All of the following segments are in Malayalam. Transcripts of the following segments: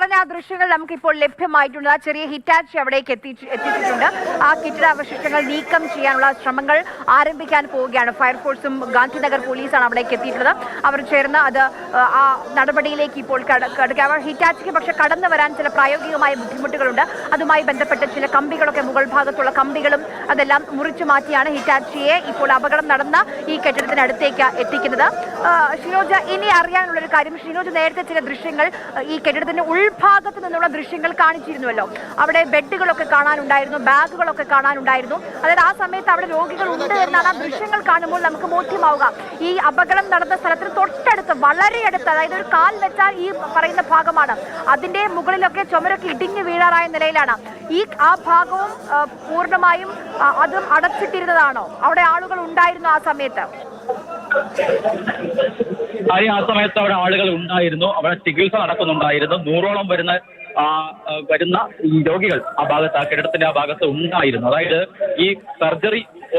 പറഞ്ഞ ആ ദൃശ്യങ്ങൾ നമുക്കിപ്പോൾ ലഭ്യമായിട്ടുണ്ട്. ആ ചെറിയ ഹിറ്റാച്ചി അവിടേക്ക് എത്തിച്ചിട്ടുണ്ട്. ആ കെട്ടിടാവശിഷ്ടങ്ങൾ നീക്കം ചെയ്യാനുള്ള ശ്രമങ്ങൾ ആരംഭിക്കാൻ പോവുകയാണ്. ഫയർഫോഴ്സും ഗാന്ധിനഗർ പോലീസാണ് അവിടേക്ക് എത്തിയിട്ടുള്ളത്. അവർ ചേർന്ന് അത് ആ നടപടിയിലേക്ക് ഇപ്പോൾ കടക്കുക. ഹിറ്റാച്ചിക്ക് പക്ഷെ കടന്നു വരാൻ ചില പ്രായോഗികമായ ബുദ്ധിമുട്ടുകളുണ്ട്. അതുമായി ബന്ധപ്പെട്ട് ചില കമ്പികളൊക്കെ മുകൾ ഭാഗത്തുള്ള കമ്പികളും അതെല്ലാം മുറിച്ചു മാറ്റിയാണ് ഹിറ്റാച്ചിയെ ഇപ്പോൾ അപകടം നടന്ന ഈ കെട്ടിടത്തിനടുത്തേക്ക് എത്തിക്കുന്നത്. ഷിനോജ്, ഇനി അറിയാനുള്ളൊരു കാര്യം, ഷിനോജ് നേരത്തെ ചില ദൃശ്യങ്ങൾ ഈ കെട്ടിടത്തിന്റെ ഉൾഭാഗത്ത് നിന്നുള്ള ദൃശ്യങ്ങൾ കാണിച്ചിരുന്നുവല്ലോ. അവിടെ ബെഡുകളൊക്കെ കാണാനുണ്ടായിരുന്നു, ബാഗുകളൊക്കെ കാണാനുണ്ടായിരുന്നു. അതായത് ആ സമയത്ത് അവിടെ രോഗികൾ ഉണ്ട് എന്നാണ് ആ ദൃശ്യങ്ങൾ കാണുമ്പോൾ നമുക്ക് ബോധ്യമാവുക. ഈ അപകടം നടന്ന സ്ഥലത്തിന് തൊട്ടടുത്ത്, വളരെ അടുത്ത്, അതായത് ഒരു കാൽ വെച്ചാൽ ഈ പറയുന്ന ഭാഗമാണ്. അതിന്റെ മുകളിലൊക്കെ ചുമരൊക്കെ ഇടിഞ്ഞു വീഴാറായ നിലയിലാണ്. ആ ഭാഗവും പൂർണ്ണമായും അതും അടച്ചിട്ടിരുന്നതാണോ? അവിടെ ആളുകൾ ഉണ്ടായിരുന്നു ആ സമയത്ത്? ആ സമയത്ത് അവിടെ ആളുകൾ ഉണ്ടായിരുന്നു, അവിടെ ചികിത്സ നടക്കുന്നുണ്ടായിരുന്നു. 100ഓളം വരുന്ന ഈ രോഗികൾ ആ ഭാഗത്ത്, ആ കെട്ടിടത്തിന്റെ ആ ഭാഗത്ത് ഉണ്ടായിരുന്നു. അതായത് ഈ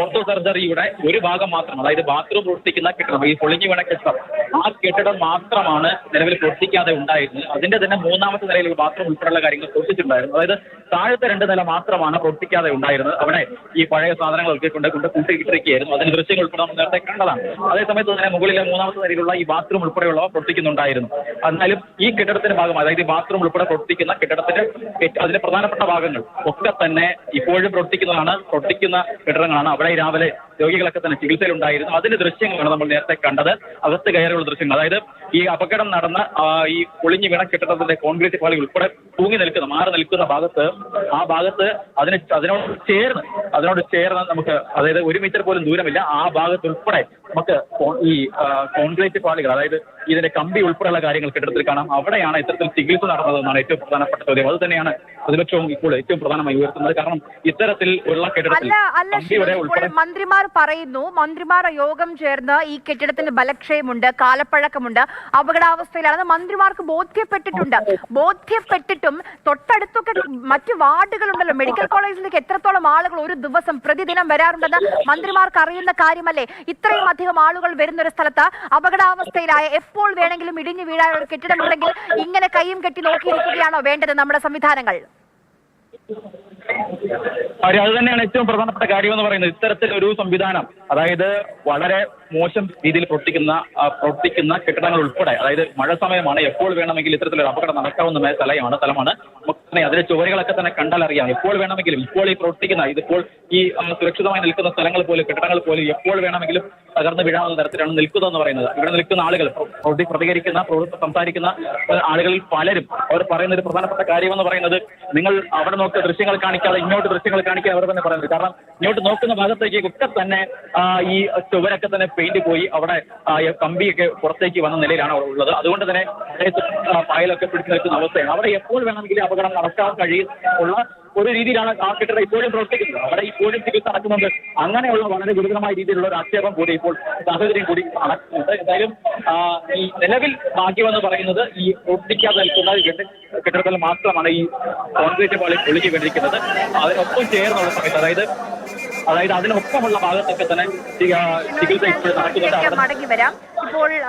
ഓർത്തോ സർജറിയുടെ ഒരു ഭാഗം മാത്രം, അതായത് ബാത്റൂം പ്രവർത്തിക്കുന്ന കെട്ടിടം, ഈ പൊളിഞ്ഞു വീണ കെട്ടിടം, ആ കെട്ടിടം മാത്രമാണ് നിലവിൽ പ്രവർത്തിക്കാതെ ഉണ്ടായിരുന്നത്. അതിന്റെ തന്നെ 3ാമത്തെ നിലയിലുള്ള ബാത്റൂം ഉൾപ്പെടെയുള്ള കാര്യങ്ങൾ പ്രവർത്തിച്ചിട്ടുണ്ടായിരുന്നു. അതായത് താഴത്തെ 2 നില മാത്രമാണ് പ്രവർത്തിക്കാതെ ഉണ്ടായിരുന്നത്. അവിടെ ഈ പഴയ സാധനങ്ങളൊക്കെ കൊണ്ട് കൂട്ടിയിട്ടിരിക്കുകയായിരുന്നു. അതിന് ദൃശ്യങ്ങൾ ഉൾപ്പെടെ നമ്മൾ നേരത്തെ കണ്ടതാണ്. അതേസമയത്ത് തന്നെ മുകളിലെ 3ാമത്തെ നിലയിലുള്ള ഈ ബാത്റൂം ഉൾപ്പെടെയുള്ളവ പ്രവർത്തിക്കുന്നുണ്ടായിരുന്നു. എന്നാലും ഈ കെട്ടിടത്തിന്റെ ഭാഗം, അതായത് ഈ ബാത്റൂം ഉൾപ്പെടെ പ്രവർത്തിക്കുന്ന കെട്ടിടത്തിന്റെ അതിന്റെ പ്രധാനപ്പെട്ട ഭാഗങ്ങൾ ഒക്കെ തന്നെ ഇപ്പോഴും പ്രവർത്തിക്കുന്ന കെട്ടിടങ്ങളാണ്. അവിടെ രാവിലെ രോഗികളൊക്കെ തന്നെ ചികിത്സയിലുണ്ടായിരുന്നു. അതിന്റെ ദൃശ്യങ്ങളാണ് നമ്മൾ നേരത്തെ കണ്ടത്. അകത്ത് കയറിയുള്ള ദൃശ്യങ്ങൾ, അതായത് ഈ അപകടം നടന്ന ഈ പൊളിഞ്ഞു വീണ കെട്ടിടത്തിന്റെ കോൺക്രീറ്റ് പാളികൾ ഉൾപ്പെടെ മാറി നിൽക്കുന്ന ഭാഗത്ത്, ആ ഭാഗത്ത് അതിനോട് ചേർന്ന് നമുക്ക്, അതായത് 1 മീറ്റർ പോലും ദൂരമില്ല, ആ ഭാഗത്ത് ഉൾപ്പെടെ നമുക്ക് ഈ കോൺക്രീറ്റ് പാളികൾ, അതായത് ഇതിന്റെ കമ്പി ഉൾപ്പെടെയുള്ള കാര്യങ്ങൾ കെട്ടിടത്തിൽ കാണാം. അവിടെയാണ് ഇത്തരത്തിൽ ചികിത്സ നടന്നതെന്നാണ് ഏറ്റവും പ്രധാനപ്പെട്ട ചോദ്യം. അത് തന്നെയാണ് പ്രതിപക്ഷവും ഇപ്പോൾ ഏറ്റവും പ്രധാനമായി ഉയർത്തുന്നത്. കാരണം ഇത്തരത്തിൽ ഉള്ള കെട്ടിടത്തിൽ മന്ത്രിമാർ പറയുന്നു, മന്ത്രിമാർ യോഗം ചേർന്ന് ഈ കെട്ടിടത്തിന് ബലക്ഷയമുണ്ട്, കാലപ്പഴക്കമുണ്ട്, അപകടാവസ്ഥയിലാണെന്ന് മന്ത്രിമാർക്ക് ബോധ്യപ്പെട്ടിട്ടും തൊട്ടടുത്തൊക്കെ മറ്റു വാർഡുകളുണ്ടല്ലോ. മെഡിക്കൽ കോളേജിലേക്ക് എത്രത്തോളം ആളുകൾ ഒരു ദിവസം പ്രതിദിനം വരാറുണ്ടെന്ന് മന്ത്രിമാർക്ക് അറിയുന്ന കാര്യമല്ലേ? ഇത്രയും അധികം ആളുകൾ വരുന്ന ഒരു സ്ഥലത്ത് അപകടാവസ്ഥയിലായ, എപ്പോൾ വേണമെങ്കിലും ഇടിഞ്ഞു വീഴാൻ ഒരു കെട്ടിടമുണ്ടെങ്കിൽ ഇങ്ങനെ കൈയും കെട്ടി നോക്കിയിരിക്കുകയാണോ വേണ്ടത് നമ്മുടെ സംവിധാനങ്ങൾ? അത് തന്നെയാണ് ഏറ്റവും പ്രധാനപ്പെട്ട കാര്യം എന്ന് പറയുന്നത്. ഇത്തരത്തിലൊരു സംവിധാനം, അതായത് വളരെ മോശം രീതിയിൽ പ്രവർത്തിക്കുന്ന കെട്ടിടങ്ങൾ ഉൾപ്പെടെ, അതായത് മഴ സമയമാണ്, എപ്പോൾ വേണമെങ്കിലും ഇത്തരത്തിലൊരു അപകടം നടക്കാവുന്ന സ്ഥലമാണ്. അതിന്റെ ചുവരുകളൊക്കെ തന്നെ കണ്ടാൽ അറിയാം. എപ്പോൾ വേണമെങ്കിലും ഇപ്പോൾ ഈ പ്രവർത്തിക്കുന്ന, ഇതിപ്പോൾ ഈ സുരക്ഷിതമായി നിൽക്കുന്ന സ്ഥലങ്ങൾ പോലും, കെട്ടിടങ്ങൾ പോലും എപ്പോൾ വേണമെങ്കിലും തകർന്നു വീഴാവുന്ന തരത്തിലാണ് നിൽക്കുന്നതെന്ന് പറയുന്നത്. ഇവിടെ നിൽക്കുന്ന ആളുകൾ, സംസാരിക്കുന്ന ആളുകളിൽ പലരും അവർ പറയുന്ന ഒരു പ്രധാനപ്പെട്ട കാര്യമെന്ന് പറയുന്നത്, നിങ്ങൾ അവിടെ നോക്കിയ ദൃശ്യങ്ങൾ കാണിക്കാതെ ഇങ്ങോട്ട് ദൃശ്യങ്ങൾ കാണിക്കാൻ അവർ തന്നെ പറയുന്നത്. കാരണം ഇങ്ങോട്ട് നോക്കുന്ന ഭാഗത്തേക്ക് ഒക്കെ തന്നെ ഈ ചുവരൊക്കെ തന്നെ പെയിന്റ് പോയി, അവിടെ കമ്പിയൊക്കെ പുറത്തേക്ക് വന്ന നിലയിലാണ് ഉള്ളത്. അതുകൊണ്ട് തന്നെ പായലൊക്കെ പിടിച്ചു നിൽക്കുന്ന അവസ്ഥയാണ്. അവിടെ എപ്പോൾ വേണമെങ്കിലും അപകടം നടക്കാൻ കഴിയുന്ന ഒരു രീതിയിലാണ് ആ കെട്ടിടം ഇപ്പോഴും പ്രവർത്തിക്കുന്നത്. അവിടെ ഇപ്പോഴും ചികിത്സ നടക്കുന്നുണ്ട്. അങ്ങനെയുള്ള വളരെ ഗുരുതരമായ രീതിയിലുള്ള ഒരു ആക്ഷേപം കൂടി ഇപ്പോൾ സാഹചര്യം കൂടി നടക്കുന്നുണ്ട്. എന്തായാലും ഈ നിലവിൽ ഭാഗ്യമെന്ന് പറയുന്നത് ഈ പ്രവർത്തിക്കാതെ നിൽക്കുന്ന കെട്ടിടത്തിൽ മാത്രമാണ് ഈ കോൺക്രീറ്റ് പാളി പൊളിഞ്ഞു വീണിരിക്കുന്നത്. അതിനൊപ്പം ചേർന്നുള്ള സമയത്ത്, അതായത് അതിനൊപ്പമുള്ള ഭാഗത്തൊക്കെ തന്നെ ചികിത്സ ഇപ്പോൾ നടക്കുന്നുണ്ട്. ഇപ്പോൾ